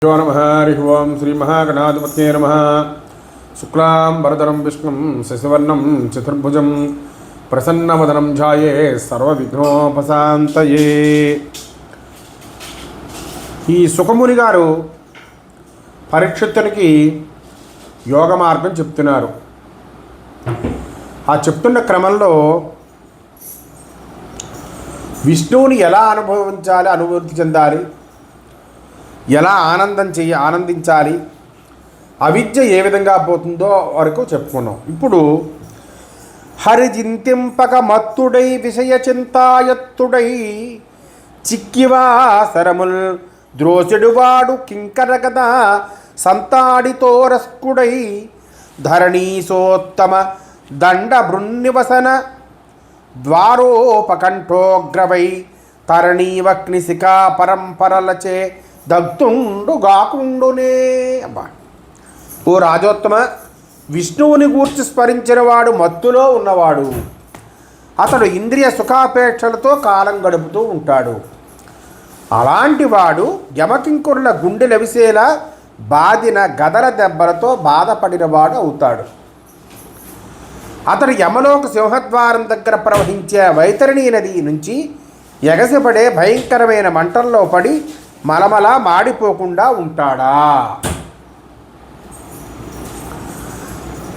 नमः हरि ओं श्री महागणाधिपतये नमः। शुक्लांबरधरं विष्णुं शशिवर्णं चतुर्भुजं प्रसन्नवदनं ध्याये सर्वविघ्नोपशान्तये। ఈ సుఖముని గారు పరీక్షితునికి యోగ మార్గం చెప్తున్నారు. ఆ చెప్తున్న క్రమంలో విష్ణువుని ఎలా అనుభూతి చెందాలి, ఎలా ఆనందించాలి, అవిద్య ఏ విధంగా పోతుందో వరకు చెప్పుకున్నాం. ఇప్పుడు హరిజింతింపక మత్తుడై విషయ చింతాయత్తుడై చిక్కివాసరముల్ ద్రోచెడువాడు కింకర కదా సంతాడితోరస్కుడై ధరణీసోత్తమ దండ బృన్నివసన ద్వారోపకంఠోగ్రవై తరణీవక్నిశిఖా పరంపరలచే దగ్తుండు గాకుండునే. అబ్బా, ఓ రాజోత్తమ, విష్ణువుని గూర్చి స్మరించిన వాడు మత్తులో ఉన్నవాడు. అతడు ఇంద్రియ సుఖాపేక్షలతో కాలం గడుపుతూ ఉంటాడు. అలాంటి వాడు యమకింకురుల గుండెలవిసేలా బాదిన గదల దెబ్బలతో బాధపడినవాడు అవుతాడు. అతడు యమలోక సింహద్వారం దగ్గర ప్రవహించే వైతరణి నది నుంచి ఎగసిపడే భయంకరమైన మంటల్లో పడి మలమల మాడిపోకుండా ఉంటాడా?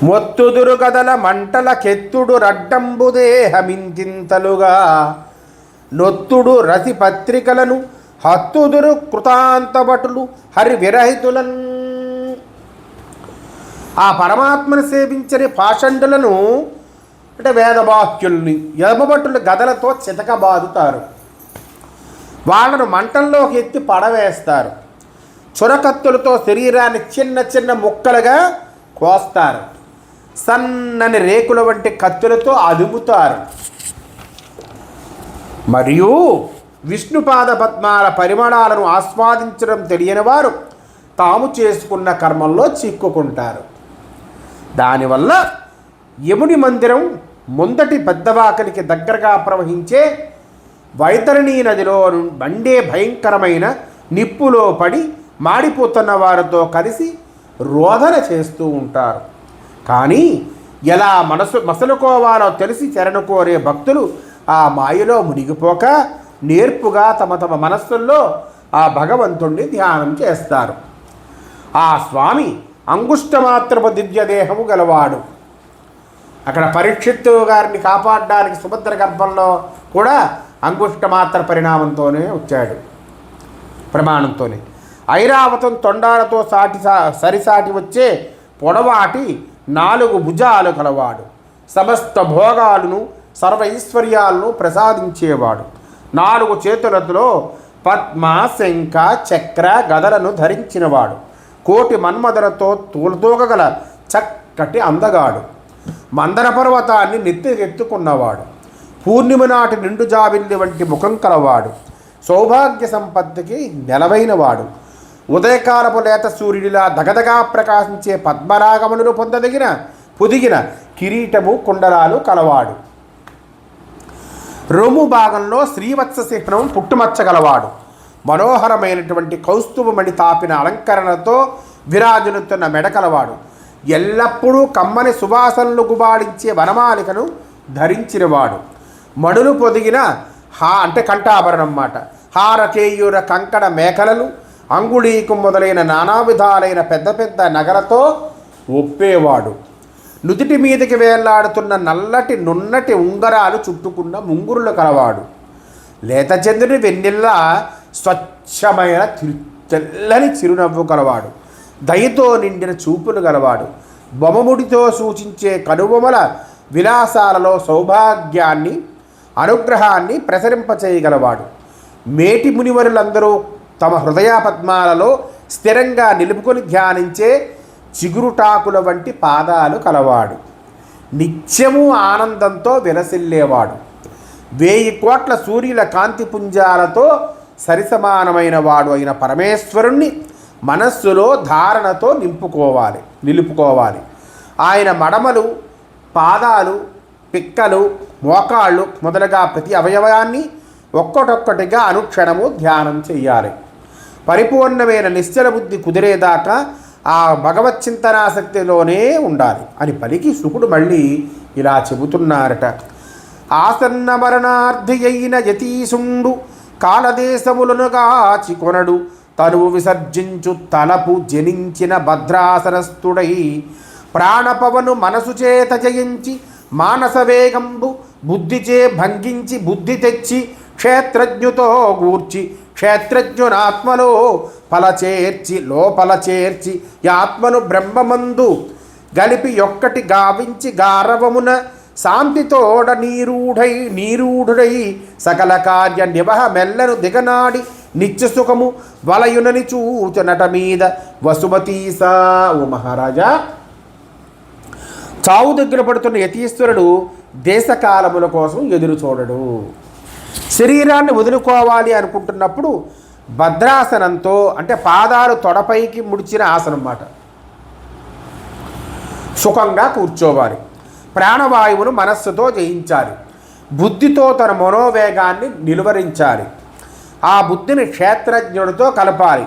మొత్తుదురు గదల మంటల కెత్తుడు రడ్డంబుదేహమింతింతలుగా నొత్తుడు రసి పత్రికలను హత్తుదురు కృతాంతభటులు హరి విరహితులను. ఆ పరమాత్మను సేవించని పాషండులను అంటే వేదవాక్యుల్ని యమభటులు గదలతో చితకబాదుతారు. వాళ్ళను మంటల్లోకి ఎత్తి పడవేస్తారు. చురకత్తులతో శరీరాన్ని చిన్న చిన్న ముక్కలుగా కోస్తారు. సన్నని రేకుల వంటి కత్తులతో అదుముతారు. మరియు విష్ణుపాద పద్మాల పరిమళాలను ఆస్వాదించడం తెలియని వారు తాము చేసుకున్న కర్మంలో చిక్కుకుంటారు. దానివల్ల యముని మందిరం ముందటి పెద్దవాకలికి దగ్గరగా ప్రవహించే వైతరణీ నదిలో మండే భయంకరమైన నిప్పులో పడి మాడిపోతున్న వారితో కలిసి రోదన చేస్తూ ఉంటారు. కానీ ఎలా మసలుకోవాలో తెలిసి శరణు కోరే భక్తులు ఆ మాయలో మునిగిపోక నేర్పుగా తమ తమ మనస్సుల్లో ఆ భగవంతుణ్ణి ధ్యానం చేస్తారు. ఆ స్వామి అంగుష్టమాత్రపు దివ్యదేహము గలవాడు. అక్కడ పరీక్షిత్తు గారిని కాపాడడానికి సుభద్ర గర్భంలో కూడా అంగుష్టమాత్ర పరిణామంతోనే వచ్చాడు, ప్రమాణంతోనే. ఐరావతం తొండాలతో సరిసాటి వచ్చే పొడవాటి 4 భుజాలు కలవాడు. సమస్త భోగాలను సర్వైశ్వర్యాలను ప్రసాదించేవాడు. 4 చేతులతో పద్మ శంఖ చక్ర గదలను ధరించినవాడు. కోటి మన్మధులతో తూలతూగగల చక్కటి అందగాడు. మందర పర్వతాన్ని నెత్తికెత్తుకున్నవాడు. పూర్ణిమ నాటి నిండు జాబిల్లి వంటి ముఖం కలవాడు. సౌభాగ్య సంపత్తికి నెలవైనవాడు. ఉదయకాలపు లేత సూర్యుడిలా దగదగా ప్రకాశించే పద్మరాగములను పొదిగిన కిరీటము కుండలాలు కలవాడు. రొమ్ము భాగంలో శ్రీవత్స చిహ్నం పుట్టుమచ్చగలవాడు. మనోహరమైనటువంటి కౌస్తుభమణి తాపిన అలంకరణతో విరాజులుతున్న మెడకలవాడు. ఎల్లప్పుడూ కమ్మని సువాసనలు గుబాడించే వనమాలికను ధరించినవాడు. మణులు పొదిగిన అంటే కంఠాభరణం మాట, హారకేయూర కంకణ మేకలలు, అంగుళీకు మొదలైన నానా విధాలైన పెద్ద పెద్ద నగలతో ఒప్పేవాడు. నుదిటి మీదకి వేలాడుతున్న నల్లటి నున్నటి ఉంగరాలు చుట్టుకున్న ముంగురులు కలవాడు. లేత చంద్రుని వెన్నెల్లా స్వచ్ఛమైన తెల్లని చిరునవ్వు కలవాడు. దయతో నిండిన చూపులు గలవాడు. బొమ్మముడితో సూచించే కనుబొమల విలాసాలలో సౌభాగ్యాన్ని అనుగ్రహాన్ని ప్రసరింపచేయగలవాడు. మేటి మునివరులందరూ తమ హృదయ పద్మాలలో స్థిరంగా నిలుపుకొని ధ్యానించే చిగురుటాకుల వంటి పాదాలు కలవాడు. నిత్యము ఆనందంతో విలసిల్లేవాడు. 1000 కోట్ల సూర్యుల కాంతిపుంజాలతో సరిసమానమైన వాడు అయిన పరమేశ్వరుణ్ణి మనస్సులో ధారణతో నిలుపుకోవాలి. ఆయన మడమలు, పాదాలు, పిక్కలు, మోకాళ్ళు మొదలుగా ప్రతి అవయవాన్ని ఒక్కటొక్కటిగా అనుక్షణము ధ్యానం చెయ్యాలి. పరిపూర్ణమైన నిశ్చల బుద్ధి కుదిరేదాకా ఆ భగవత్ చింతనాసక్తిలోనే ఉండాలి అని పలికి శుకుడు మళ్ళీ ఇలా చెబుతున్నారట. ఆసన్న మరణార్థి అయిన యతీసుండు కాలదేశములను గాచి కొనడు తనువు విసర్జించు తలపు జనించిన భద్రాసనస్థుడై ప్రాణపవను మనసు చేత జయించి మానస వేగంబు బుద్ధిచే భంగించి బుద్ధి తెచ్చి క్షేత్రజ్ఞుతో గూర్చి క్షేత్రజ్ఞునాత్మలో ఫలచేర్చి లోపల చేర్చి ఆత్మను బ్రహ్మమందు గలిపి ఒక్కటి గావించి గారవమున శాంతితోడ నీరూఢుడై సకల కార్య నివహ మెల్లను దిగనాడి నిత్యసుఖము వలయునని చూచనట మీద వసుమతీసా. ఓ మహారాజా, చావు దగ్గర పడుతున్న యతీశ్వరుడు దేశకాలముల కోసం ఎదురు చూడడు. శరీరాన్ని వదులుకోవాలి అనుకుంటున్నప్పుడు భద్రాసనంతో, అంటే పాదాలు తొడపైకి ముడిచిన ఆసనం మాట, సుఖంగా కూర్చోవాలి. ప్రాణవాయువును మనస్సుతో జయించాలి. బుద్ధితో తన మనోవేగాన్ని నిలువరించాలి. ఆ బుద్ధిని క్షేత్రజ్ఞుడితో కలపాలి.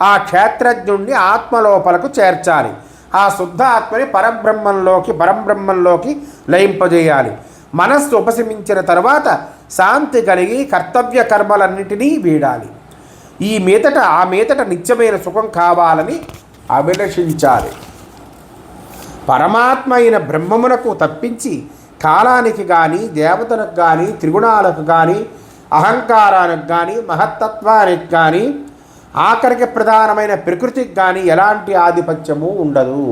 ఆ క్షేత్రజ్ఞుడిని ఆత్మలోపలకు చేర్చాలి. ఆ శుద్ధ ఆత్మని పరంబ్రహ్మంలోకి లయింపజేయాలి. మనస్సు ఉపశమించిన తర్వాత శాంతి కలిగి కర్తవ్య కర్మలన్నిటినీ వీడాలి. ఆ మీదట నిత్యమైన సుఖం కావాలని అభిలషించాలి. పరమాత్మ అయిన బ్రహ్మమునకు తప్పించి కాలానికి కానీ, దేవతలకు కానీ, త్రిగుణాలకు కానీ, అహంకారానికి కానీ, మహత్తత్వానికి కానీ, ఆఖరికి ప్రధానమైన ప్రకృతికి కానీ ఎలాంటి ఆధిపత్యము ఉండదు.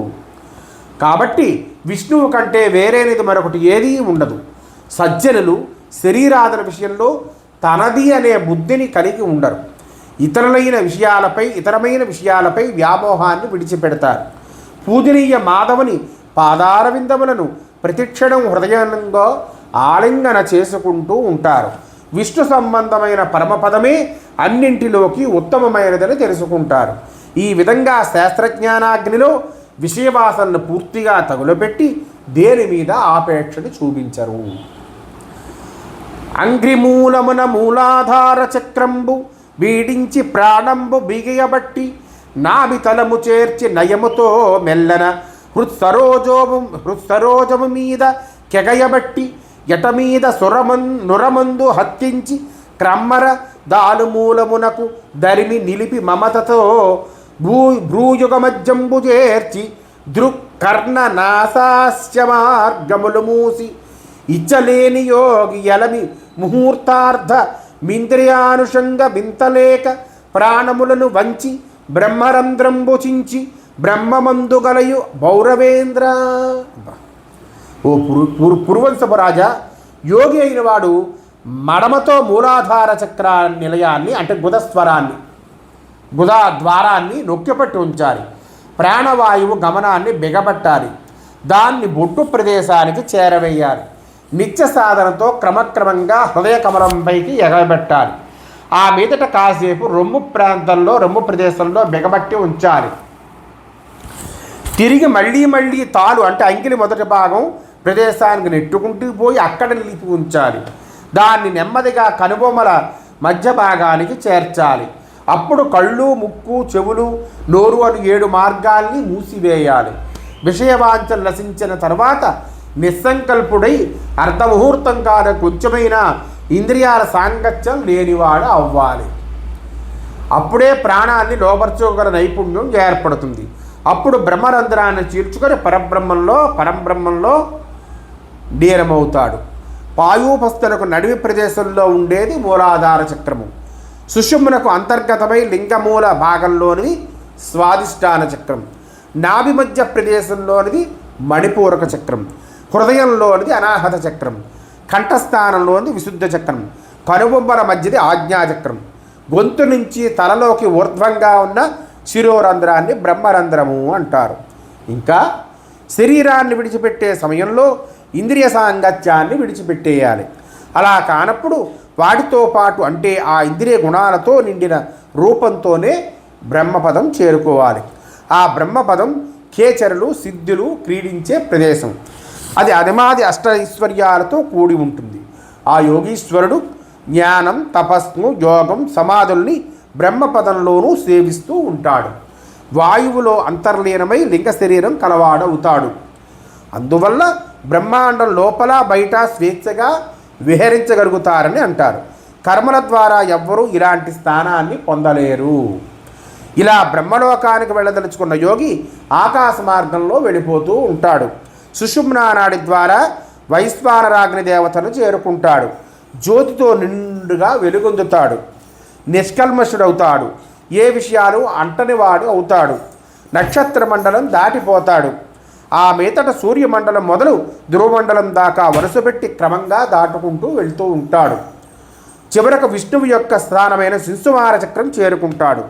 కాబట్టి విష్ణువు కంటే వేరేనిది మరొకటి ఏదీ ఉండదు. సజ్జనులు శరీరాదన విషయంలో తనది అనే బుద్ధిని కలిగి ఉండరు. ఇతరమైన విషయాలపై వ్యామోహాన్ని విడిచిపెడతారు. పూజనీయ మాధవుని పాదారవిందములను ప్రతిక్షణం హృదయంగా ఆలింగన చేసుకుంటూ ఉంటారు. విష్ణు సంబంధమైన పరమపదమే అన్నింటిలోకి ఉత్తమమైనదని తెలుసుకుంటారు. ఈ విధంగా శాస్త్రజ్ఞానాగ్నిలో విషయవాసనను పూర్తిగా తగులపెట్టి దేని మీద ఆపేక్షను చూపించరు. అంగ్రిమూలమున మూలాధార చక్రంబు వీడించి ప్రాణంబు బిగియబట్టి నాభితలము చేర్చి నయముతో మెల్లన హృత్సరోజము మీద కెగయబట్టి ఎటమీద నురమందు హత్తించి క్రమ్మర దాలుమూలమునకు దరిమి నిలిపి మమతతో భ్రూయుగమజ్జంబు చేర్చి దృక్కర్ణ నాసాస్య మార్గములు మూసి ఇచ్చలేని యోగి ఎలమి ముహూర్తార్థ మింద్రియానుషంగ వింతలేక ప్రాణములను వంచి బ్రహ్మరంధ్రంబుచించి బ్రహ్మమందు గలయు భౌరవేంద్ర. ఓ పురువంశపు రాజా, యోగి అయిన వాడు మడమతో మూలాధార చక్ర నిలయాన్ని, అంటే గుద ద్వారాన్ని నొక్కిపట్టి ఉంచాలి. ప్రాణవాయువు గమనాన్ని బిగబట్టాలి. దాన్ని బొడ్డు ప్రదేశానికి చేరవేయాలి. నిత్య సాధనతో క్రమక్రమంగా హృదయ కమలంపైకి ఎగబెట్టాలి. ఆ మీదట కాసేపు రొమ్ము ప్రదేశంలో బిగబట్టి ఉంచాలి. తిరిగి మళ్ళీ తాలు, అంటే అంకిలి మొదటి భాగం ప్రదేశానికి నెట్టుకుంటూ పోయి అక్కడ నిలిపి ఉంచాలి. దాన్ని నెమ్మదిగా కనుబొమ్మల మధ్య భాగానికి చేర్చాలి. అప్పుడు కళ్ళు, ముక్కు, చెవులు, నోరు అని 7 మార్గాల్ని మూసివేయాలి. విషయవాంఛలు నశించిన తర్వాత నిస్సంకల్పుడై అర్ధముహూర్తం కాదు కొంచెమైనా ఇంద్రియాల సాంగత్యం లేనివాడు అవ్వాలి. అప్పుడే ప్రాణాన్ని లోపర్చుకోగల నైపుణ్యం ఏర్పడుతుంది. అప్పుడు బ్రహ్మరంధ్రాన్ని చీల్చుకొని పరంబ్రహ్మంలో లీనమవుతాడు. పాయూపస్థులకు నడివి ప్రదేశంలో ఉండేది మూలాధార చక్రము. సుషుమ్నకు అంతర్గతమై లింగమూల భాగంలోనిది స్వాదిష్టాన చక్రం. నాభి మధ్య ప్రదేశంలోనిది మణిపూరక చక్రం. హృదయంలోనిది అనాహత చక్రం. కంఠస్థానంలోనిది విశుద్ధ చక్రం. కనుబొమ్మల మధ్యది ఆజ్ఞాచక్రం. గొంతు నుంచి తలలోకి ఊర్ధ్వంగా ఉన్న శిరోరంధ్రాన్ని బ్రహ్మరంధ్రము అంటారు. ఇంకా శరీరాన్ని విడిచిపెట్టే సమయంలో ఇంద్రియ సాంగత్యాన్ని విడిచిపెట్టేయాలి. అలా కానప్పుడు వాటితో పాటు, అంటే ఆ ఇంద్రియ గుణాలతో నిండిన రూపంతోనే బ్రహ్మపదం చేరుకోవాలి. ఆ బ్రహ్మపదం కేచరులు, సిద్ధులు క్రీడించే ప్రదేశం. అది అనిమాది అష్టైశ్వర్యాలతో కూడి ఉంటుంది. ఆ యోగీశ్వరుడు జ్ఞానం, తపస్సు, యోగం, సమాధుల్ని బ్రహ్మపదంలోనూ సేవిస్తూ ఉంటాడు. వాయువులో అంతర్లీనమై లింగ శరీరం కలవాడవుతాడు. అందువల్ల బ్రహ్మాండం లోపల బయట స్వేచ్ఛగా విహరించగలుగుతారని అంటారు. కర్మల ద్వారా ఎవ్వరూ ఇలాంటి స్థానాన్ని పొందలేరు. ఇలా బ్రహ్మలోకానికి వెళ్ళదలుచుకున్న యోగి ఆకాశ మార్గంలో వెళ్ళిపోతూ ఉంటాడు. సుషుమ్నా నాడి ద్వారా వైశ్వానరాగ్ని దేవతను చేరుకుంటాడు. జ్యోతితో నిండుగా వెలుగొందుతాడు. నిష్కల్మషుడవుతాడు. ఏ విషయాలు అంటనివాడు అవుతాడు. నక్షత్ర మండలం దాటిపోతాడు. ఆ మీదట సూర్యమండలం మొదలు ధ్రువమండలం దాకా వరుసపెట్టి క్రమంగా దాటుకుంటూ వెళ్తూ ఉంటాడు. చివరకు విష్ణువు యొక్క స్థానమైన శింసుమార చక్రం చేరుకుంటాడు.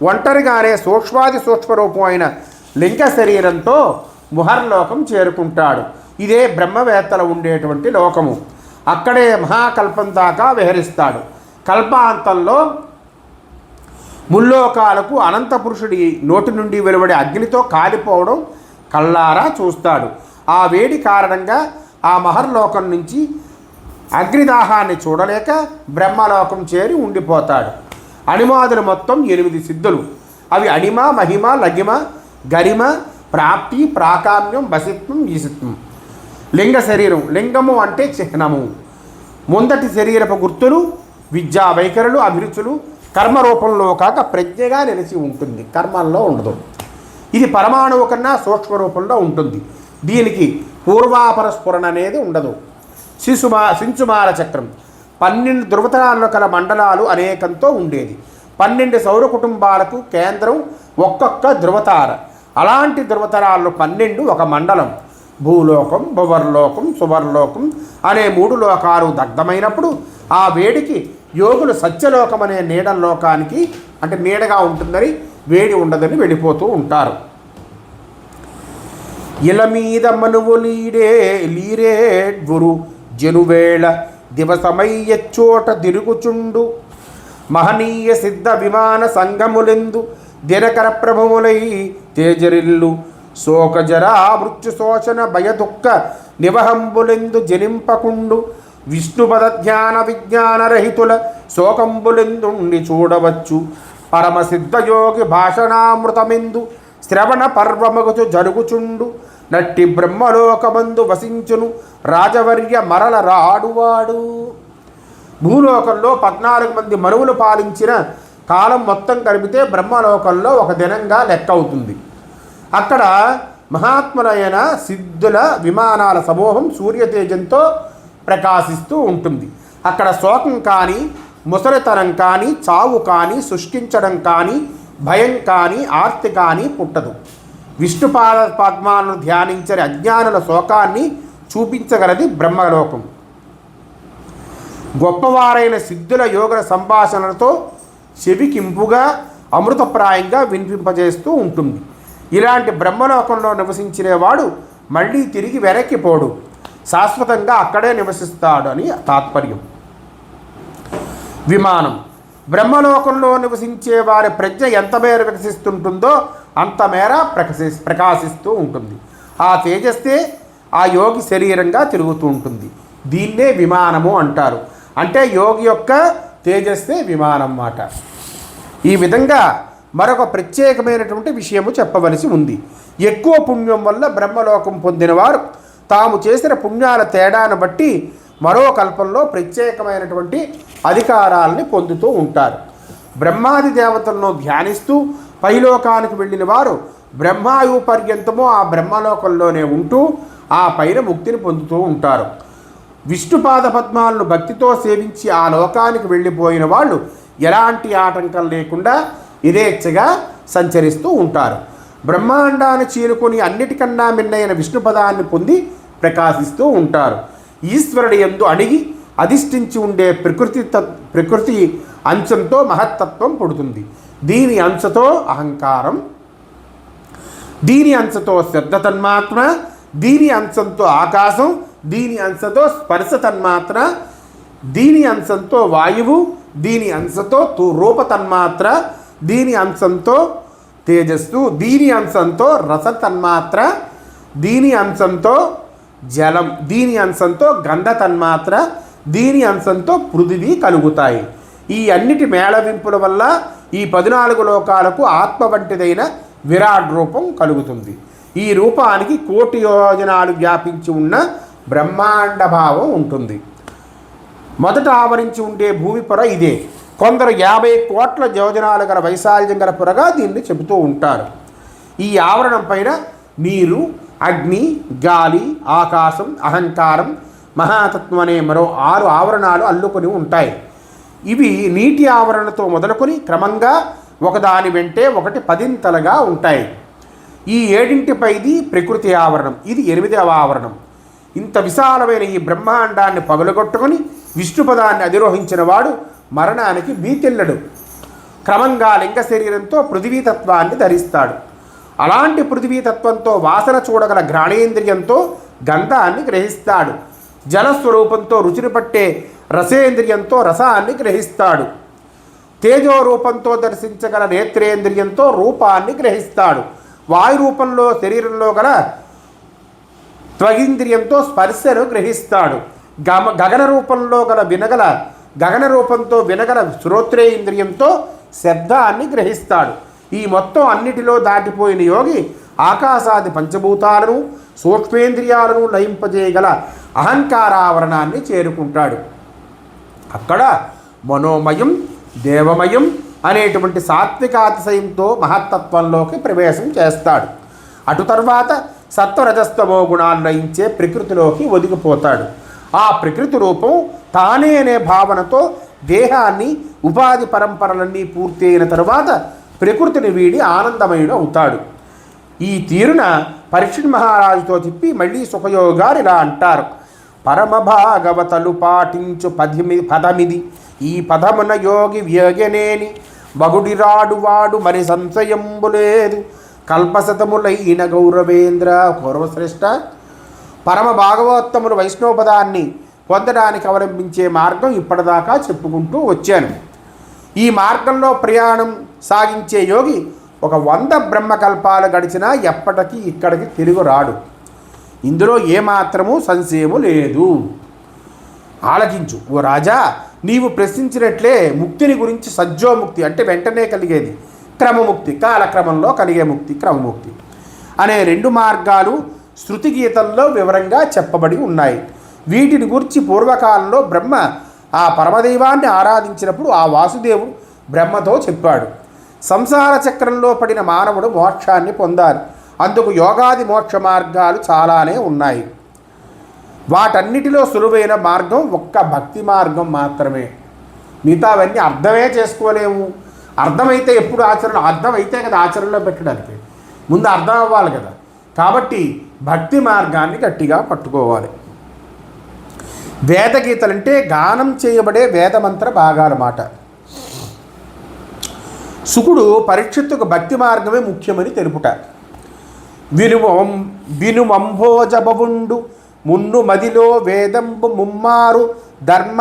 ఒంటరిగానే సూక్ష్మాది సూక్ష్మరూపం అయిన లింగ శరీరంతో ముహర్లోకం చేరుకుంటాడు. ఇదే బ్రహ్మవేత్తలు ఉండేటువంటి లోకము. అక్కడే మహాకల్పం దాకా విహరిస్తాడు. కల్పాంతంలో ముల్లోకాలకు అనంత పురుషుడి నోటి నుండి వెలువడే అగ్నితో కాలిపోవడం కళ్ళారా చూస్తాడు. ఆ వేడి కారణంగా ఆ మహర్లోకం నుంచి అగ్నిదాహాన్ని చూడలేక బ్రహ్మలోకం చేరి ఉండిపోతాడు. అణిమాదులు మొత్తం 8 సిద్ధులు. అవి అణిమ, మహిమ, లగిమ, గరిమ, ప్రాప్తి, ప్రాకామ్యం, వసిత్వం, ఈసిత్వం. లింగ శరీరం. లింగము అంటే చిహ్నము. ముందటి శరీరపు గుర్తులు, విద్యా వైఖరులు, అభిరుచులు కర్మరూపంలో కాక ప్రజ్ఞగా నిలిచి ఉంటుంది. కర్మల్లో ఉండదు. ఇది పరమాణువు కన్నా సూక్ష్మ రూపంలో ఉంటుంది. దీనికి పూర్వాపర స్ఫురణ అనేది ఉండదు. శింసుమార చక్రం 12 ధృవతరాల్లో కల మండలాలు అనేకంతో ఉండేది. 12 సౌర కుటుంబాలకు కేంద్రం ఒక్కొక్క ధృవతార. అలాంటి ధృవతరాల్లో 12 ఒక మండలం. భూలోకం, భువర్లోకం, సువర్లోకం అనే 3 లోకాలు దగ్ధమైనప్పుడు ఆ వేడికి యోగులు సత్యలోకం అనే నీడలోకానికి, అంటే నీడగా ఉంటుందని వేడి ఉండదని వెళ్ళిపోతూ ఉంటారు. ఇల మీద మనువు లీరేడ్వురు జనువేళ దివసమయ్యచ్చోట తిరుగుచుండు మహనీయ సిద్ధ విమాన సంగములెందు దినకర ప్రభములై తేజరిల్లు శోకజరా మృత్యు శోషణ భయదుఃఖ నివహంబులెందు జనింపకుండు విష్ణుపద ధ్యాన విజ్ఞానరహితుల శోకంబులెందుండి చూడవచ్చు పరమసిద్ధయోగి భాషణామృతమెందు శ్రవణ పర్వమగుచు జరుగుచుండు నట్టి బ్రహ్మలోకమందు వసించును రాజవర్య మరల రాడువాడు. భూలోకంలో 14 మంది మనువులు పాలించిన కాలం మొత్తం కలిపితే బ్రహ్మలోకంలో ఒక దినంగా లెక్క అవుతుంది. అక్కడ మహాత్ములైన సిద్ధుల విమానాల సమూహం సూర్యతేజంతో ప్రకాశిస్తూ ఉంటుంది. అక్కడ శోకం కానీ, ముసలితనం కానీ, చావు కానీ, శుష్కించడం కానీ, భయం కానీ, ఆర్తి కానీ పుట్టదు. విష్ణుపాద పద్మాలను ధ్యానించని అజ్ఞానుల శోకాన్ని చూపించగలది బ్రహ్మలోకం. గొప్పవారైన సిద్ధుల యోగుల సంభాషణలతో చెవికింపుగా అమృతప్రాయంగా వినిపింపజేస్తూ ఉంటుంది. ఇలాంటి బ్రహ్మలోకంలో నివసించినవాడు మళ్ళీ తిరిగి వెనక్కిపోడు, శాశ్వతంగా అక్కడే నివసిస్తాడు అని తాత్పర్యం. విమానం. బ్రహ్మలోకంలో నివసించే వారి ప్రజ్ఞ ఎంత మేర వికసిస్తుంటుందో అంత మేర ప్రకాశిస్తూ ఉంటుంది. ఆ తేజస్సే ఆ యోగి శరీరంగా తిరుగుతూ ఉంటుంది. దీన్నే విమానము అంటారు. అంటే యోగి యొక్క తేజస్సే విమానం మాట. ఈ విధంగా మరొక ప్రత్యేకమైనటువంటి విషయము చెప్పవలసి ఉంది. ఎక్కువ పుణ్యం వల్ల బ్రహ్మలోకం పొందినవారు తాము చేసిన పుణ్యాల తేడాను బట్టి మరో కల్పంలో ప్రత్యేకమైనటువంటి అధికారాలని పొందుతూ ఉంటారు. బ్రహ్మాది దేవతలను ధ్యానిస్తూ పైలోకానికి వెళ్ళిన వారు బ్రహ్మాయు పర్యంతము ఆ బ్రహ్మలోకంలోనే ఉంటూ ఆ పైన ముక్తిని పొందుతూ ఉంటారు. విష్ణుపాద పద్మాలను భక్తితో సేవించి ఆ లోకానికి వెళ్ళిపోయిన వాళ్ళు ఎలాంటి ఆటంకం లేకుండా యథేచ్ఛగా సంచరిస్తూ ఉంటారు. బ్రహ్మాండాన్ని చీలుకొని అన్నిటికన్నా మిన్నైన విష్ణుపదాన్ని పొంది ప్రకాశిస్తూ ఉంటారు. ఈశ్వరుడి యందు అణిగి అధిష్ఠించి ఉండే ప్రకృతి అంశంతో మహత్తత్వం పుడుతుంది. దీని అంశతో అహంకారం, దీని అంశతో శబ్ద తన్మాత్ర, దీని అంశంతో ఆకాశం, దీని అంశతో స్పర్శ తన్మాత్ర, దీని అంశంతో వాయువు, దీని అంశతో రూప తన్మాత్ర, దీని అంశంతో తేజస్సు, దీని అంశంతో రస తన్మాత్ర, దీని అంశంతో జలం, దీని అంశంతో గంధ తన్మాత్ర, దీని అంశంతో పృథివీ కలుగుతాయి. ఈ అన్నిటి మేళవింపుల వల్ల ఈ 14 లోకాలకు ఆత్మ వంటిదైన విరాట్ రూపం కలుగుతుంది. ఈ రూపానికి 1,000,000 యోజనాలు వ్యాపించి ఉన్న బ్రహ్మాండ భావం ఉంటుంది. మొదట ఆవరించి ఉండే భూమి పొర ఇదే. కొందరు 50 కోట్ల యోజనాలు గల వైశాల్యం గల పొరగా దీన్ని చెబుతూ ఉంటారు. ఈ ఆవరణం పైన నీరు, అగ్ని, గాలి, ఆకాశం, అహంకారం, మహాతత్వం అనే మరో 6 ఆవరణాలు అల్లుకొని ఉంటాయి. ఇవి నీటి ఆవరణతో మొదలుకొని క్రమంగా ఒకదాని వెంటే ఒకటి 10ంతలుగా ఉంటాయి. ఈ 7ంటిపైది ప్రకృతి ఆవరణం, ఇది 8వ ఆవరణం. ఇంత విశాలమైన ఈ బ్రహ్మాండాన్ని పగలగొట్టుకొని విష్ణుపదాన్ని అధిరోహించిన వాడు మరణానికి భీతిల్లడు. క్రమంగా లింగ శరీరంతో పృథివీతత్వాన్ని ధరిస్తాడు. అలాంటి పృథివీతత్వంతో వాసన చూడగల ఘ్రాణేంద్రియంతో గంధాన్ని గ్రహిస్తాడు. జలస్వరూపంతో రుచిని పట్టే రసేంద్రియంతో రసాన్ని గ్రహిస్తాడు. తేజో రూపంతో దర్శించగల నేత్రేంద్రియంతో రూపాన్ని గ్రహిస్తాడు. వాయు రూపంలో శరీరంలో గల త్వగింద్రియంతో స్పర్శను గ్రహిస్తాడు. గగన రూపంలో గగన రూపంతో వినగల శ్రోత్రేంద్రియంతో శబ్దాన్ని గ్రహిస్తాడు. ఈ మొత్తం అన్నిటిలో దాటిపోయిన యోగి ఆకాశాది పంచభూతాలను సూక్ష్మేంద్రియాలను లయింపజేయగల అహంకారావరణాన్ని చేరుకుంటాడు. అక్కడ మనోమయం, దేవమయం అనేటువంటి సాత్వికాతిశయంతో మహత్తత్వంలోకి ప్రవేశం చేస్తాడు. అటు తర్వాత సత్వరజస్తమో గుణాలు లయించే ప్రకృతిలోకి ఒదిగిపోతాడు. ఆ ప్రకృతి రూపం తానే అనే భావనతో దేహాన్ని, ఉపాధి పరంపరలన్నీ పూర్తి అయిన తరువాత ప్రకృతిని వీడి ఆనందమయుడు అవుతాడు. ఈ తీరున పరీక్షిత్ మహారాజుతో చెప్పి మళ్ళీ సుఖయోగారు ఇలా అంటారు. పరమ భాగవతలు పాటించు పదమిది, ఈ పదమున యోగి వ్యగనేని బగుడిరాడు వాడు మరి సంశయంబు లేదు, కల్పశతములైన గౌరవేంద్ర. గౌరవశ్రేష్ఠ, పరమ భాగవోత్తములు వైష్ణవపదాన్ని పొందడానికి అవలంబించే మార్గం ఇప్పటిదాకా చెప్పుకుంటూ వచ్చాను. ఈ మార్గంలో ప్రయాణం సాగించే యోగి ఒక 100 బ్రహ్మకల్పాలు గడిచినా ఎప్పటికీ ఇక్కడికి తిరిగి రాడు. ఇందులో ఏమాత్రమూ సంశయము లేదు. ఆలకించు ఓ రాజా, నీవు ప్రశ్నించినట్లే ముక్తిని గురించి సజ్జోముక్తి అంటే వెంటనే కలిగేది, క్రమముక్తి కాలక్రమంలో కలిగే ముక్తి, క్రమముక్తి అనే 2 మార్గాలు శృతి గీతల్లో వివరంగా చెప్పబడి ఉన్నాయి. వీటిని గురించి పూర్వకాలంలో బ్రహ్మ ఆ పరమదైవాన్ని ఆరాధించినప్పుడు ఆ వాసుదేవుడు బ్రహ్మతో చెప్పాడు. సంసార చక్రంలో పడిన మానవుడు మోక్షాన్ని పొందాలి. అందుకు యోగాది మోక్ష మార్గాలు చాలానే ఉన్నాయి. వాటన్నిటిలో సులువైన మార్గం ఒక్క భక్తి మార్గం మాత్రమే. మిగతావన్నీ అర్థమే చేసుకోలేము. అర్థమైతే ఎప్పుడు అర్థమైతే కదా ఆచరణలో పెట్టడానికి, ముందు అర్థం అవ్వాలి కదా. కాబట్టి భక్తి మార్గాన్ని గట్టిగా పట్టుకోవాలి. వేదగీతలంటే గానం చేయబడే వేదమంత్ర భాగాలన్నమాట. శుకుడు పరీక్షిత్తుకు భక్తి మార్గమే ముఖ్యమని తెలుపుట. వినుమంభోజబవుండు మున్ను మదిలో వేదంబు ముమ్మారు ధర్మ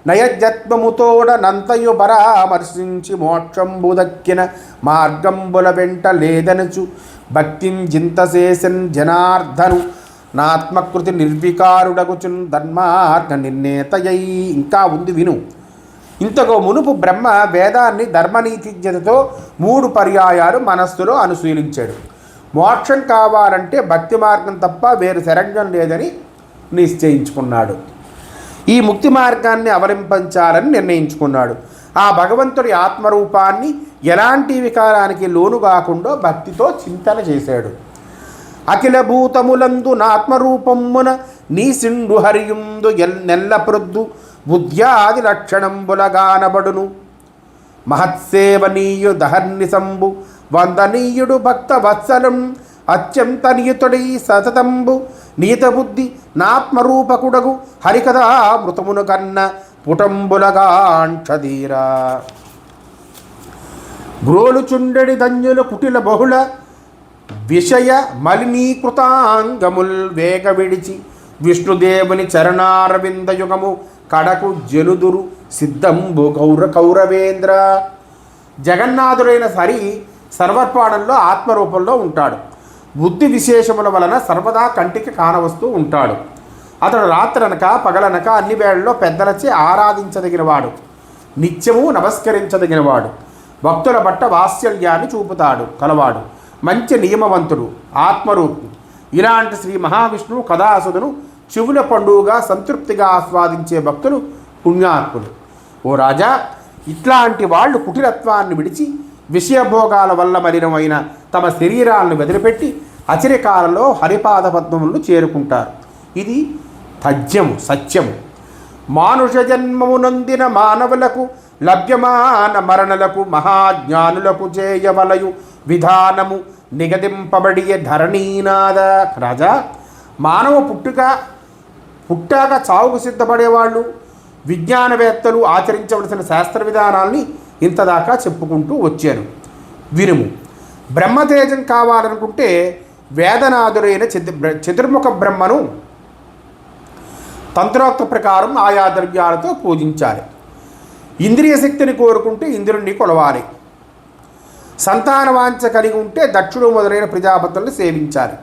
నయజత్వముతోడ నంతయు పరామర్శించి మోక్షంబు దక్కిన మార్గంబుల వెంట లేదనుచు భక్తిం జింతశేషన్ జనార్దను నాత్మకృతి నిర్వికారుడగుచున్ ధర్మార్గ నిర్ణేతయై. ఇంకా ఉంది విను. ఇంతకు మునుపు బ్రహ్మ వేదాన్ని ధర్మనీతిజ్ఞతతో 3 పర్యాయాలు మనస్సులో అనుశీలించాడు. మోక్షం కావాలంటే భక్తి మార్గం తప్ప వేరు శరణ్యం లేదని నిశ్చయించుకున్నాడు. ఈ ముక్తి మార్గాన్ని అవలంబించాలని నిర్ణయించుకున్నాడు. ఆ భగవంతుడి ఆత్మరూపాన్ని ఎలాంటి వికారానికి లోను కాకుండా భక్తితో చింతన చేశాడు. అఖిల భూతములందు నాత్మరూపమున నీ సిండు హరియుందు నెల్ల ప్రొద్దు బుద్ధ్యాది లక్షణంబులగానబడును. మహత్సేవనీయు దహర్నిసంబు వందనీయుడు భక్త వత్సలం అత్యంత నియుతుడై సతతంబు నీత బుద్ధి నాత్మరూపకుడగు హరికథా మృతమును కన్న పుటంబులగాంక్షధీరా. గ్రోలుచుండెడి ధన్యుల కుటిల బహుళ విషయ మలినీకృతాంగముల్ వేగ విడిచి విష్ణుదేవుని చరణారవిందయుగము కడకు జనుదురు సిద్ధంబు కౌరవేంద్ర. జగన్నాథుడైన హరి సర్వపాడంలో ఆత్మరూపంలో ఉంటాడు. బుద్ధి విశేషముల వలన సర్వదా కంటికి కానవస్తూ ఉంటాడు. అతడు రాత్రనక పగలనక అన్ని వేళల్లో పెద్దలచే ఆరాధించదగినవాడు. నిత్యము నమస్కరించదగినవాడు, భక్తుల పట్ల వాత్సల్యాన్ని చూపుతాడు కలవాడు, మంచి నియమవంతుడు, ఆత్మరూపి. ఇలాంటి శ్రీ మహావిష్ణువు కథాసుధను చెవుల పండుగగా సంతృప్తిగా ఆస్వాదించే భక్తులు పుణ్యాత్ములు. ఓ రాజా, ఇట్లాంటి వాళ్ళు కుటిలత్వాన్ని విడిచి విషయభోగాల వల్ల మలినమైన తమ శరీరాలను వదిలిపెట్టి అచిరకాలంలో హరిపాద పద్మములను చేరుకుంటారు. ఇది తథ్యము, సత్యము. మానుష జన్మము నొందిన మానవులకు లభ్యమాన మరణలకు మహాజ్ఞానులకు చేయవలయు విధానము నిగదింపబడియ ధరణీనాథ. రాజా, మానవ పుట్టాక చావుకు సిద్ధపడేవాళ్ళు, విజ్ఞానవేత్తలు ఆచరించవలసిన శాస్త్ర విధానాల్ని ఇంతదాకా చెప్పుకుంటూ వచ్చాను. వినుము. బ్రహ్మతేజం కావాలనుకుంటే వేదనాథుడైన చతుర్ముఖ బ్రహ్మను తంత్రోక్త ప్రకారం ఆయా ద్రవ్యాలతో పూజించాలి. ఇంద్రియ శక్తిని కోరుకుంటే ఇంద్రుణ్ణి కొలవాలి. సంతాన వాంఛ కలిగి ఉంటే దక్షుడు మొదలైన ప్రజాపతులను సేవించాలి.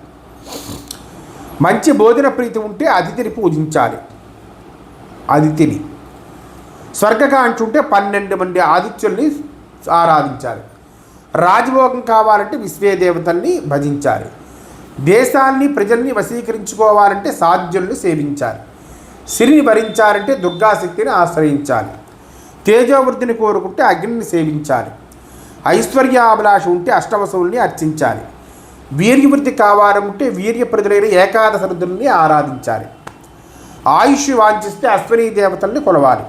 మంచి భోజన ప్రీతి ఉంటే అతిథిని పూజించాలి. అతిథిని స్వర్గకాంక్ష ఉంటే 12 మంది ఆదిత్యుల్ని ఆరాధించాలి. రాజభోగం కావాలంటే విశ్వేదేవతల్ని భజించాలి. దేశాన్ని ప్రజల్ని వశీకరించుకోవాలంటే సాధ్యుల్ని సేవించాలి. సిరిని భరించాలంటే దుర్గాశక్తిని ఆశ్రయించాలి. తేజోవృద్ధిని కోరుకుంటే అగ్నిని సేవించాలి. ఐశ్వర్యాభిలాష ఉంటే అష్టవసువుల్ని అర్చించాలి. వీర్యవృద్ధి కావాలంటే వీర్యప్రదులైన ఏకాదశ రుద్రుల్ని ఆరాధించాలి. ఆయుష్ వాంఛిస్తే అశ్వనీ దేవతల్ని కొలవాలి.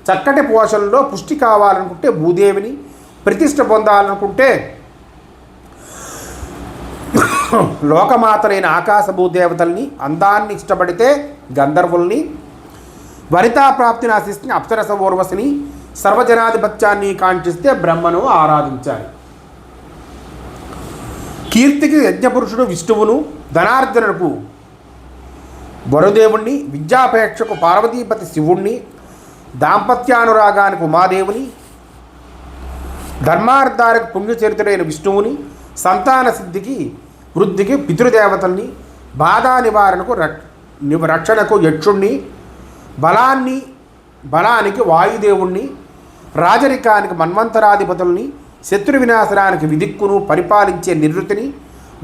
చక్కటి పోషణలో పుష్టి కావాలనుకుంటే భూదేవిని, ప్రతిష్ఠ పొందాలనుకుంటే లోకమాతలైన ఆకాశ భూదేవతల్ని, అందాన్ని ఇష్టపడితే గంధర్వుల్ని, వనితా ప్రాప్తిని ఆశిస్తే అప్సరస ఊర్వశిని, సర్వజనాధిపత్యాన్ని కాంక్షిస్తే బ్రహ్మను ఆరాధించాలి. కీర్తికి యజ్ఞపురుషుడు విష్ణువును, ధనార్జనకు వరుదేవుణ్ణి, విద్యాపేక్షకు పార్వతీపతి శివుణ్ణి, దాంపత్యానురాగానికి ఉమాదేవుని, ధర్మార్థాలకు పుణ్యచరితుడైన విష్ణువుని, సంతాన సిద్ధికి వృద్ధికి పితృదేవతల్ని, బాధా నివారణకు రక్షణకు యక్షుణ్ణి, బలానికి వాయుదేవుణ్ణి, రాజరికానికి మన్వంతరాధిపతుల్ని, శత్రు వినాశనానికి విదిక్కును పరిపాలించే నివృత్తిని,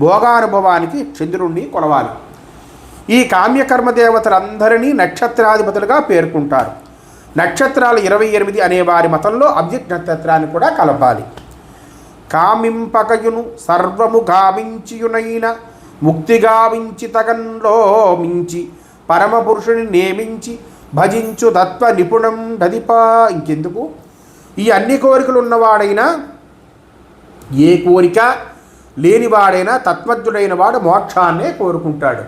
భోగానుభవానికి చంద్రుణ్ణి కొలవాలి. ఈ కామ్యకర్మ దేవతలందరినీ నక్షత్రాధిపతులుగా పేర్కొంటారు. నక్షత్రాలు 28 అనే వారి మతంలో అవ్యక్ నక్షత్రాన్ని కూడా కలపాలి. కామింపకయును సర్వము గావించియునైన ముక్తి గావించి తగన్లో మించి పరమపురుషుని నియమించి భజించు తత్వ నిపుణం దదిపా. ఇంకెందుకు, ఈ అన్ని కోరికలు ఉన్నవాడైనా, ఏ కోరిక లేనివాడైనా తత్వజ్ఞుడైన వాడు మోక్షాన్నే కోరుకుంటాడు.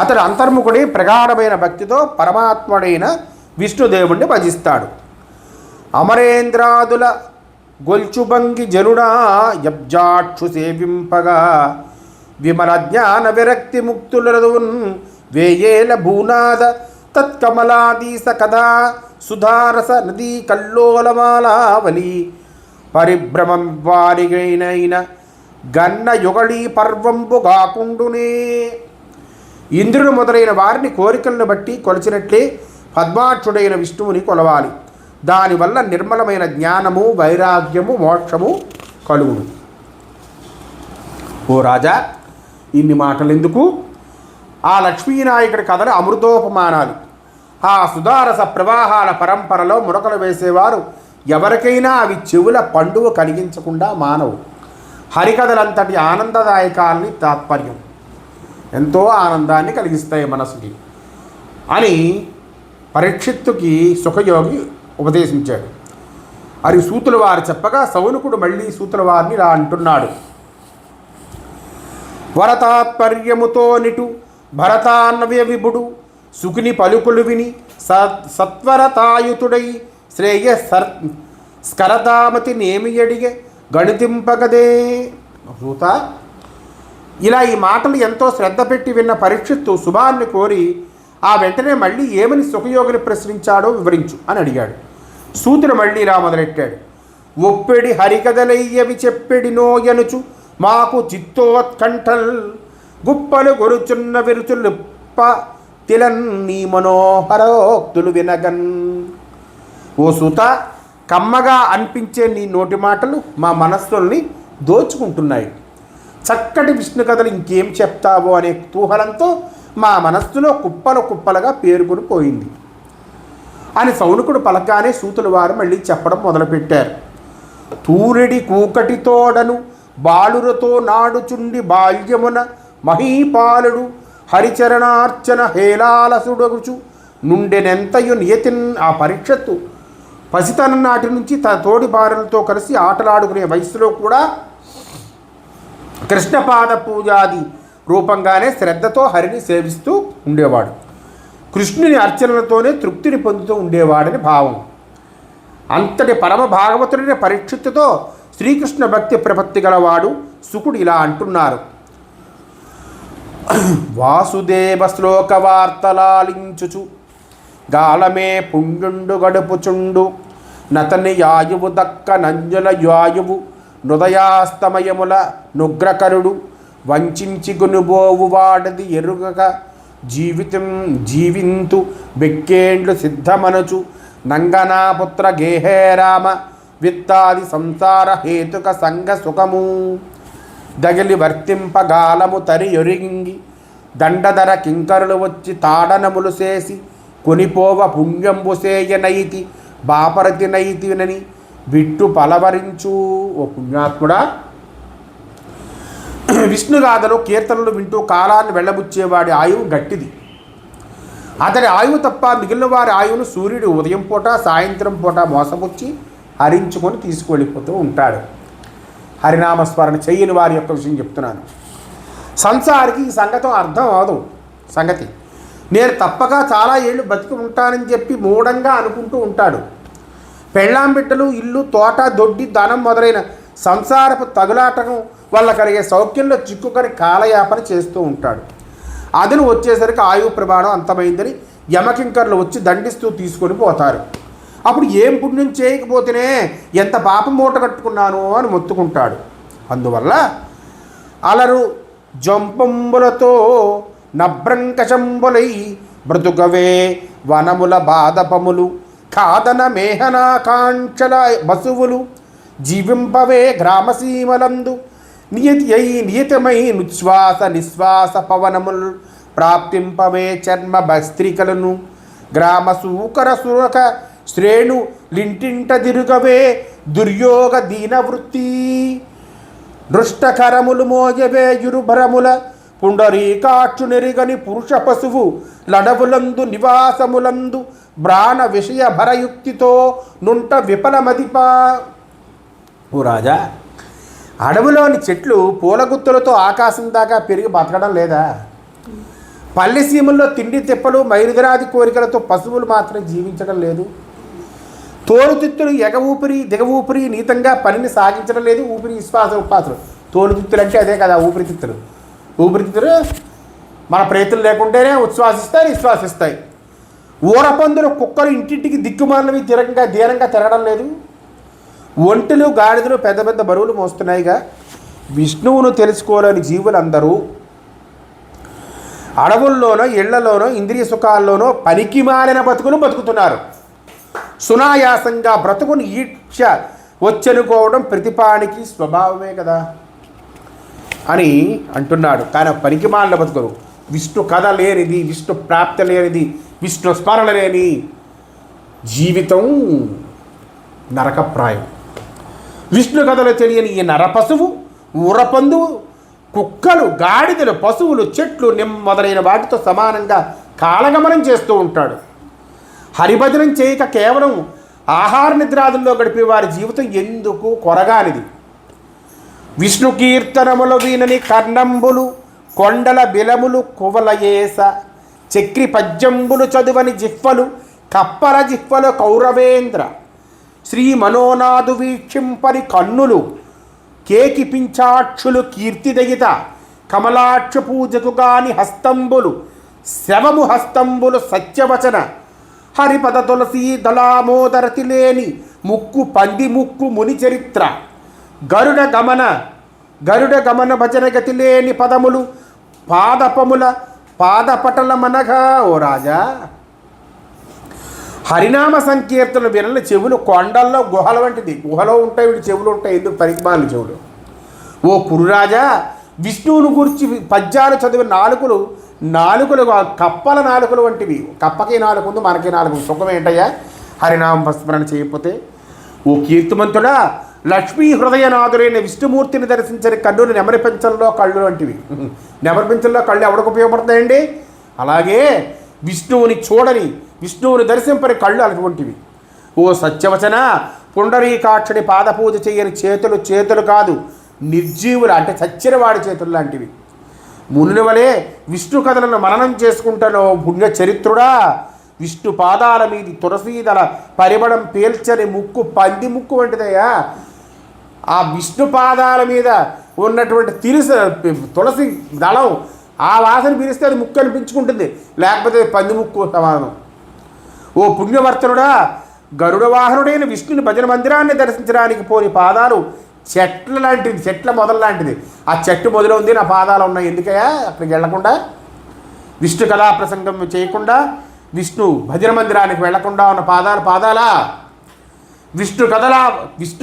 అతడు అంతర్ముఖుడి ప్రగాఢమైన భక్తితో పరమాత్ముడైన విష్ణుదేవుణ్ణి భజిస్తాడు. అమరేంద్రాదుల గొల్చుబంగి జనుడా యబ్జాక్షు సేవింపగా విమల జ్ఞాన విరక్తి ముక్తులదున్ వేయేల భూనాద తత్కమలాదీస కథా సుధారస నదీ కల్లోలమాలావలి పరిభ్రమం వారిగైనైన గన్న యుగళీ పర్వంబు గాకుండునే. ఇంద్రుడు మొదలైన వారిని కోరికలను బట్టి కొలిచినట్లే పద్మాక్షుడైన విష్ణువుని కొలవాలి. దానివల్ల నిర్మలమైన జ్ఞానము, వైరాగ్యము, మోక్షము కలుగును. ఓ రాజా, ఇన్ని మాటలు ఎందుకు? ఆ లక్ష్మీనాయకుడి కథలు అమృతోపమానాలు. ఆ సుధారస ప్రవాహాల పరంపరలో మురకలు వేసేవారు ఎవరికైనా అవి చెవుల పండుగ కలిగించకుండా మానవు. హరికథలంతటి ఆనందదాయకాలని తాత్పర్యం, ఎంతో ఆనందాన్ని కలిగిస్తాయి మనసుకి అని పరీక్షిత్తుకి సుఖయోగి ఉపదేశించాడు. అది సూతుల వారు చెప్పగా సౌనకుడు మళ్ళీ సూతుల వారిని ఇలా అంటున్నాడు. వరతాత్పర్యముతో నిటు భరతాన్వయ విభుడు సుఖిని పలుకులు విని సత్వరతాయుతుడై శ్రేయ స్కరతామతి నేమియడిగే గణితింపగదే. సూత, ఇలా ఈ మాటలు ఎంతో శ్రద్ధ పెట్టి విన్న పరీక్షిత్తు శుభాన్ని కోరి ఆ వెంటనే మళ్ళీ ఏమని సుఖయోగిని ప్రశ్నించాడో వివరించు అని అడిగాడు. సూతుడు మళ్ళీ ఇలా మొదలెట్టాడు. ఒప్పెడి హరికథలయ్యవి చెప్పెడి నోయనుచు మాకు చిత్తోత్కంఠల్ గుప్పలు గొరుచున్న విరుచులుప్ప తిలన్ నీ మనోహరోక్తులు వినగన్. ఓ సూత, కమ్మగా అనిపించే నీ నోటి మాటలు మా మనస్సుల్ని దోచుకుంటున్నాయి. చక్కటి విష్ణు కథలు ఇంకేం చెప్తావో అనే కుతూహలంతో మా మనస్సులో కుప్పలు కుప్పలుగా పేరుకుని పోయింది అని సౌనకుడు పలకానే సూతుల వారు మళ్ళీ చెప్పడం మొదలుపెట్టారు. తూరెడి కూకటి తోడను బాలురతో నాడుచుండి బాల్యమున మహీపాలుడు హరిచరణార్చన హేలాలసుడగుచు నుండెనెంతయు నియతిన్. ఆ పరీక్షత్తు పసితనం నాటి నుంచి తన తోడి భార్యలతో కలిసి ఆటలాడుకునే వయసులో కూడా కృష్ణపాద పూజాది రూపంగానే శ్రద్ధతో హరిని సేవిస్తూ ఉండేవాడు. కృష్ణుని అర్చనలతోనే తృప్తిని పొందుతూ ఉండేవాడని భావం. అంతటి పరమ భాగవతుడిని పరీక్షిత్తుతో శ్రీకృష్ణ భక్తి ప్రపత్తి గలవాడు శుకుడు ఇలా అంటున్నారు. వాసుదేవ శ్లోక వార్తలాలించుచు గాలమే పుణ్యుండు గడుపుచుండు నతని యాయువు దక్క నంజుల యాయువు హృదయాస్తమయముల నుగ్రకరుడు వంచించి గునుబోవు వాడది ఎరుగక జీవింతు బెక్కేండ్లు సిద్ధమనుచు నంగనాపుత్ర గేహేరామ విత్తాది సంసార హేతుక సంగ సుఖము దగిలి వర్తింపగాలము తరి యొరిగింగి దండధర కింకరులు వచ్చి తాడనములు చేసి కొనిపోవ పుణ్యంబు సేయనైతి బాపరతి నైతినని విట్టు పలవరించు. ఓ పుణ్యాత్ముడా, విష్ణుగాథలో కీర్తనలు వింటూ కాలాన్ని వెళ్ళబుచ్చేవాడి ఆయువు గట్టిది. అతడి ఆయువు తప్ప మిగిలిన వారి ఆయువును సూర్యుడు ఉదయం పూట సాయంత్రం పూట మోసపుచ్చి హరించుకొని తీసుకువెళ్ళిపోతూ ఉంటాడు. హరినామస్మరణ చెయ్యని వారి యొక్క విషయం చెప్తున్నాను. సంసారికి ఈ సంగతం అర్థం అవదు. సంగతి నేను తప్పక చాలా ఏళ్ళు బతికి ఉంటానని చెప్పి మూఢంగా అనుకుంటూ ఉంటాడు. పెళ్ళాం బిడ్డలు, ఇల్లు, తోట, దొడ్డి, ధనం మొదలైన సంసారపు తగులాటం వల్ల కలిగే సౌఖ్యంలో చిక్కుకొని కాలయాపన చేస్తూ ఉంటాడు. అదును వచ్చేసరికి ఆయువు ప్రమాణం అంతమైందని యమకింకర్లు వచ్చి దండిస్తూ తీసుకొని పోతారు. అప్పుడు ఏం పుణ్యం చేయకపోతేనే ఎంత పాపం మూట కట్టుకున్నాను అని మొత్తుకుంటాడు. అందువల్ల అలరు జంపంబులతో నభ్రంకశంబులై బ్రతుకవే వనముల బాధపములు కాదన మేహనాకాంక్షల బసువులు జీవింపవే గ్రామసీమలందు నియతమై నుశ్వాస నిశ్వాస పవనములు ప్రాప్తింపవే చర్మ భస్త్రికలను గ్రామ సూకర సురక శ్రేణు లింటింట తిరుగవే దుర్యోగ దీనవృత్తి దృష్టకరములు మోయవే యురుభరముల పుండరీకాక్షు నెరిగని పురుష పశువు లడవులందు నివాసములందు బ్రాణ విషయ భరయుక్తితో నుంట విఫలమదిపా. ఓ రాజా, అడవులోని చెట్లు పూలగుత్తులతో ఆకాశం దాకా పెరిగి బతకడం లేదా? పల్లెసీమల్లో తిండి తిప్పలు మైలుదరాది కోరికలతో పశువులు మాత్రం జీవించడం లేదు. తోలుతిత్తులు ఎగ ఊపిరి దిగ ఊపిరి నీతంగా పనిని సాగించడం లేదు. ఊపిరి విశ్వాస ఉపాసలు. తోలుతిత్తులు అంటే అదే కదా ఊపిరితిత్తులు. ఊపిరితిత్తులు మన ప్రయత్నం లేకుంటేనే ఉచ్ఛ్వాసిస్తాయి, నిశ్వాసిస్తాయి. ఊరపందులు, కుక్కలు ఇంటింటికి దిక్కుమాలినవి దీనంగా తిరగడం లేదు. ఒంటెలు, గాడిదలు పెద్ద పెద్ద బరువులు మోస్తున్నాయిగా. విష్ణువును తెలుసుకోలేని జీవులందరూ అడవుల్లోనో ఇళ్లలోనో ఇంద్రియ సుఖాల్లోనో పనికి మాలిన బతుకును బతుకుతున్నారు. సునాయాసంగా బ్రతుకుని ఈక్ష వచ్చనుకోవడం ప్రతిపానికి స్వభావమే కదా అని అంటున్నాడు. కానీ పనికి మాలిన బతుకును, విష్ణు కథ లేనిది, విష్ణు ప్రాప్తి లేనిది, విష్ణు స్మరణ లేని జీవితం నరకప్రాయం. విష్ణు కథలో తెలియని ఈ నరపశువు, ఊరపందువు, కుక్కలు, గాడిదలు, పశువులు, చెట్లు మొదలైన వాటితో సమానంగా కాలగమనం చేస్తూ ఉంటాడు. హరిభజనం చేయక కేవలం ఆహార నిద్రాదుల్లో గడిపే వారి జీవితం ఎందుకు కొరగానిది. విష్ణు కీర్తనములు వీనని కర్ణంబులు కొండల బిలములు కువలయేస చక్రి పద్యంబులు చదువని జిహ్వలు కప్పల జిహ్వలు కౌరవేంద్ర శ్రీ మనోనాదు వీక్షింపని కన్నులు కేకి పించాక్షులు కీర్తిదగిత కమలాక్ష పూజకు గాని హస్తంబులు శవము హస్తంబులు సత్యవచన హరిపద తులసి దళామోదరతి లేని ముక్కు పంది ముక్కు ముని చరిత్ర గరుడ గమన భజన గతి లేని పదములు పాదపముల పాదపటల మనగా. ఓ రాజా, హరినామ సంకీర్తన వినని చెవులు కొండల్లో గుహల వంటిది. గుహలో ఉంటాయి వీడి చెవులు ఉంటాయి, ఎందుకు పరిమాణాలు చెవులు. ఓ కురురాజా, విష్ణువుని గురించి పద్యాలు చదివిన నాలుకలు కప్పల నాలుకలు వంటివి. కప్పకి నాలుగు ఉంది, మనకి నాలుగు. సుఖం ఏంటయ్యా హరినామ స్మరణ చేయకపోతే. ఓ కీర్తిమంతుడా, లక్ష్మీ హృదయనాథుడైన విష్ణుమూర్తిని దర్శించని కన్నులు నెమరి పెంచల్లో కళ్ళు వంటివి. నెమరి పెంచల్లో కళ్ళు ఎవరికి ఉపయోగపడతాయండి? అలాగే విష్ణువుని చూడని, విష్ణువుని దర్శింపని కళ్ళు అటువంటివి. ఓ సత్యవచన, పుండరీకాక్షుడి పాదపూజ చేయని చేతులు కాదు, నిర్జీవులు అంటే చచ్చిన వాడి చేతులు లాంటివి. మునుల వలె విష్ణు కథలను మననం చేసుకుంటానో పుణ్య చరిత్రుడా. విష్ణు పాదాల మీది తులసీదల పరిమళం పేల్చని ముక్కు పంది ముక్కు వంటిదయ్యా. ఆ విష్ణు పాదాల మీద ఉన్నటువంటి తులసి దళం ఆ వాసన పీలిస్తే అది ముక్కు అనిపించుకుంటుంది, లేకపోతే పంది ముక్కు సమానం. ఓ పుణ్యవర్తనుడా, గరుడ వాహనుడైన విష్ణుని భజన మందిరాన్ని దర్శించడానికి పోని పాదాలు చెట్ల లాంటిది, చెట్ల మొదలు లాంటిది. ఆ చెట్టు మొదలు ఉంది, నా పాదాలు ఉన్నాయి. ఎందుకయ్యా అక్కడికి వెళ్లకుండా, విష్ణు కథా ప్రసంగం చేయకుండా, విష్ణు భజన మందిరానికి వెళ్లకుండా ఉన్న పాదాలా? విష్ణు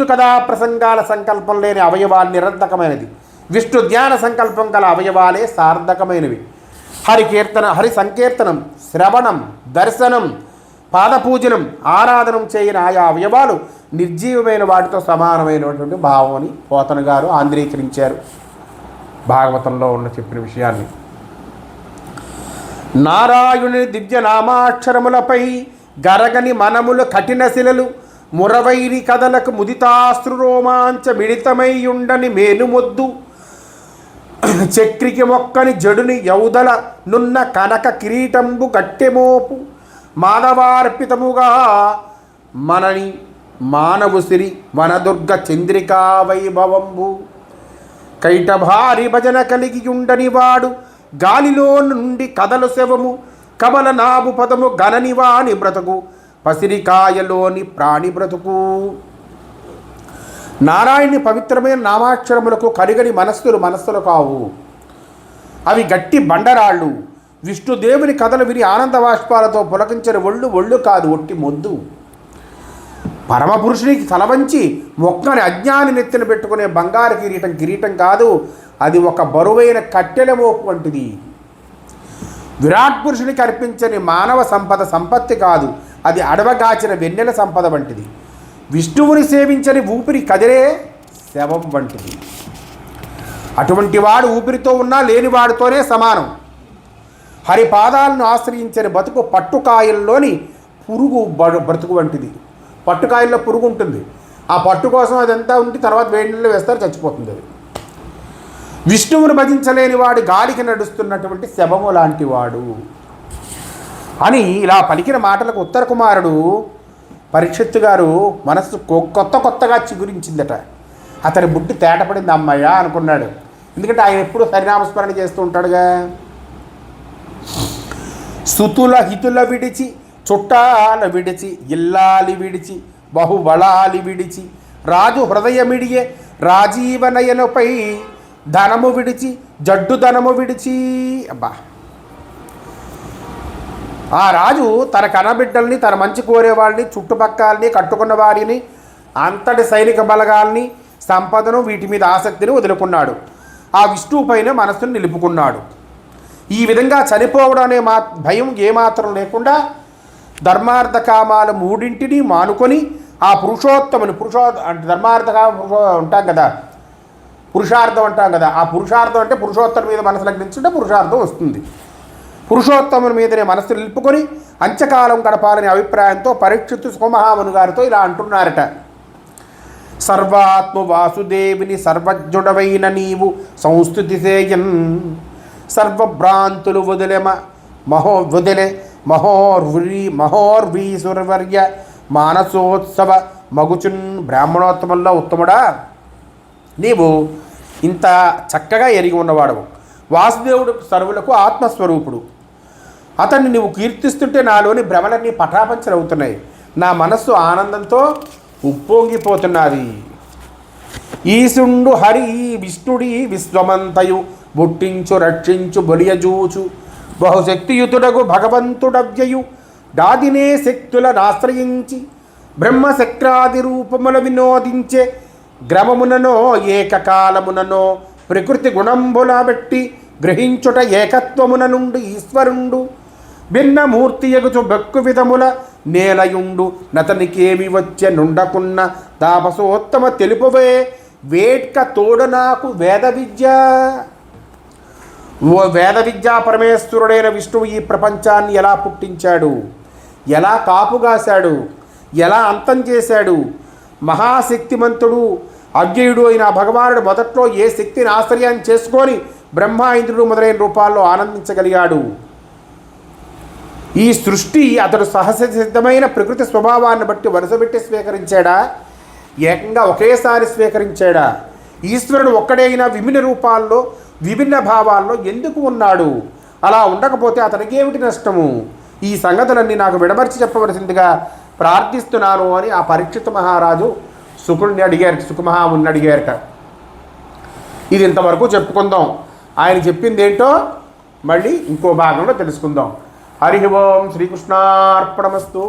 కథా ప్రసంగాల సంకల్పం లేని అవయవాలు నిరర్ధకమైనది. విష్ణు ధ్యాన సంకల్పం గల అవయవాలే సార్థకమైనవి. హరి సంకీర్తనం, శ్రవణం, దర్శనం, పాదపూజనం, ఆరాధనం చేయని ఆయా అవయవాలు నిర్జీవమైన వాటితో సమానమైనటువంటి భావం అని పోతన గారు ఆంధ్రీకరించారు భాగవతంలో చెప్పిన విషయాన్ని. నారాయణుని దివ్య నామాక్షరములపై గరగని మనములు కఠిన శిలలు మురవైరి కథలకు ముదితాస్త్రు రోమాంచ మిళితమై ఉండని మేలుమొద్దు చక్రికి మొక్కని జడుని యౌదల నున్న కనక కిరీటంబు గట్టెమోపు మాధవార్పితముగా మనని మానవుసిరి వనదుర్గ చంద్రికా వైభవంబు కైటభారి భజన కలిగి ఉండని వాడు గాలిలో నుండి కదలు శవము కమల నాభు పదము గణనివాని బ్రతుకు పసిరికాయలోని ప్రాణి బ్రతుకు. నారాయణి పవిత్రమైన నామాక్షరములకు కరిగని మనస్సులు కావు, అవి గట్టి బండరాళ్ళు. విష్ణుదేవుని కథలు విని ఆనంద బాష్పాలతో పులకించిన ఒళ్ళు కాదు, ఒట్టి మొద్దు. పరమపురుషునికి తలవంచి మొక్కని అజ్ఞాని నెత్తిన పెట్టుకునే బంగారు కిరీటం కాదు, అది ఒక బరువైన కట్టెల మోపు వంటిది. విరాట్ పురుషునికి అర్పించని మానవ సంపత్తి కాదు, అది అడవగాచిన వెన్నెల సంపద వంటిది. విష్ణువుని సేవించని ఊపిరి కదిలే శవం వంటిది. అటువంటి వాడు ఊపిరితో ఉన్నా లేనివాడితోనే సమానం. హరిపాదాలను ఆశ్రయించని బతుకు పట్టుకాయల్లోని పురుగు బ్రతుకు వంటిది. పట్టుకాయల్లో పురుగు ఉంటుంది, ఆ పట్టు కోసం అదంతా ఉండి తర్వాత వేడి నీళ్ళు వేస్తారు, చచ్చిపోతుంది అది. విష్ణువుని భజించలేని వాడు గాలికి నడుస్తున్నటువంటి శవము లాంటి వాడు అని ఇలా పలికిన మాటలకు ఉత్తర కుమారుడు పరీక్షిత్తు గారు మనస్సు కొత్తగా చిగురించిందట. అతని బుట్టి తేటపడింది, అమ్మయ్య అనుకున్నాడు. ఎందుకంటే ఆయన ఎప్పుడు హరినామస్మరణ చేస్తూ ఉంటాడుగా. సుతుల హితుల విడిచి, చుట్టాల విడిచి, ఇల్లాలి విడిచి, బహుబలాలి విడిచి, రాజు హృదయమిడియే రాజీవనయనపై ధనము విడిచి, జడ్డు ధనము విడిచి. అబ్బా, ఆ రాజు తన కనబిడ్డల్ని, తన మంచి కోరేవాళ్ళని, చుట్టుపక్కలని, కట్టుకున్న వారిని, అంతటి సైనిక బలగాల్ని, సంపదను, వీటి మీద ఆసక్తిని వదులుకున్నాడు. ఆ విష్ణువు పైన మనస్సును నిలుపుకున్నాడు. ఈ విధంగా చనిపోవడం అనే భయం ఏమాత్రం లేకుండా ధర్మార్థ కామాల మూడింటిని మానుకొని ఆ పురుషోత్తముని అంటే ధర్మార్థ ఉంటాం కదా, పురుషార్థం అంటాం కదా, ఆ పురుషార్థం అంటే పురుషోత్తముని మీద మనసు లగ్నించుంటే పురుషార్థం వస్తుంది. పురుషోత్తముని మీదనే మనసు నిలుపుకొని అంత్యకాలం గడపాలనే అభిప్రాయంతో పరీక్షిత్తు సుమహాముని గారితో ఇలా అంటున్నారట. సర్వాత్మ వాసుదేవిని సర్వజ్ఞుడవైన నీవు సంస్థుతి సేయన్ సర్వభ్రాంతులు వదిలే మహోర్వీసురవర్య మానసోత్సవ మగుచున్ బ్రాహ్మణోత్తమంలో ఉత్తముడా, నీవు ఇంత చక్కగా ఎరిగి ఉన్నవాడవు. వాసుదేవుడు సర్వులకు ఆత్మస్వరూపుడు. అతన్ని నీవు కీర్తిస్తుంటే నాలోని భ్రమలన్నీ పటాపంచలవుతున్నాయి. నా మనస్సు ఆనందంతో ఉప్పొంగిపోతున్నది. ఈశుండు హరి విష్ణుడి విశ్వమంతయు బుట్టించు రక్షించు బొలియజూచు బహుశక్తియుతుడగు భగవంతుడవ్యయు దాదినే శక్తులను ఆశ్రయించి బ్రహ్మశక్రాది రూపముల వినోదించే గ్రమముననో ఏకకాలముననో ప్రకృతి గుణంబుల బట్టి గ్రహించుట ఏకత్వమున నుండి ఈశ్వరుండు భిన్నమూర్తి ఎగుచు బెక్కు విధముల నేలయుండు నతనికేమి వచ్చే నుండకున్న తాపసోత్తమ తెలుపువే వేట్క తోడ నాకు వేద విద్య. ఓ వేద విద్యా పరమేశ్వరుడైన విష్ణువు ఈ ప్రపంచాన్ని ఎలా పుట్టించాడు, ఎలా కాపుగాశాడు, ఎలా అంతం చేశాడు. మహాశక్తిమంతుడు అవ్యయుడు అయిన భగవానుడు మొదట్లో ఏ శక్తిని ఆశ్రయాన్ని చేసుకొని బ్రహ్మ ఇంద్రుడు మొదలైన రూపాల్లో ఆనందించగలిగాడు. ఈ సృష్టి అతడు సహజ సిద్ధమైన ప్రకృతి స్వభావాన్ని బట్టి వరుసబెట్టి స్వీకరించాడా, ఏకంగా ఒకేసారి స్వీకరించాడా? ఈశ్వరుడు ఒక్కడైనా విభిన్న రూపాల్లో విభిన్న భావాల్లో ఎందుకు ఉన్నాడు? అలా ఉండకపోతే అతనికి ఏమిటి నష్టము? ఈ సంగతులన్నీ నాకు విడమర్చి చెప్పవలసిందిగా ప్రార్థిస్తున్నాను అని ఆ పరీక్షిత్ మహారాజు శుకుడిని అడిగారు, శుకమహాముని అడిగారట. ఇది ఇంతవరకు చెప్పుకుందాం. ఆయన చెప్పింది ఏంటో మళ్ళీ ఇంకో భాగంలో తెలుసుకుందాం. హరి ఓం శ్రీకృష్ణార్పణమస్తు.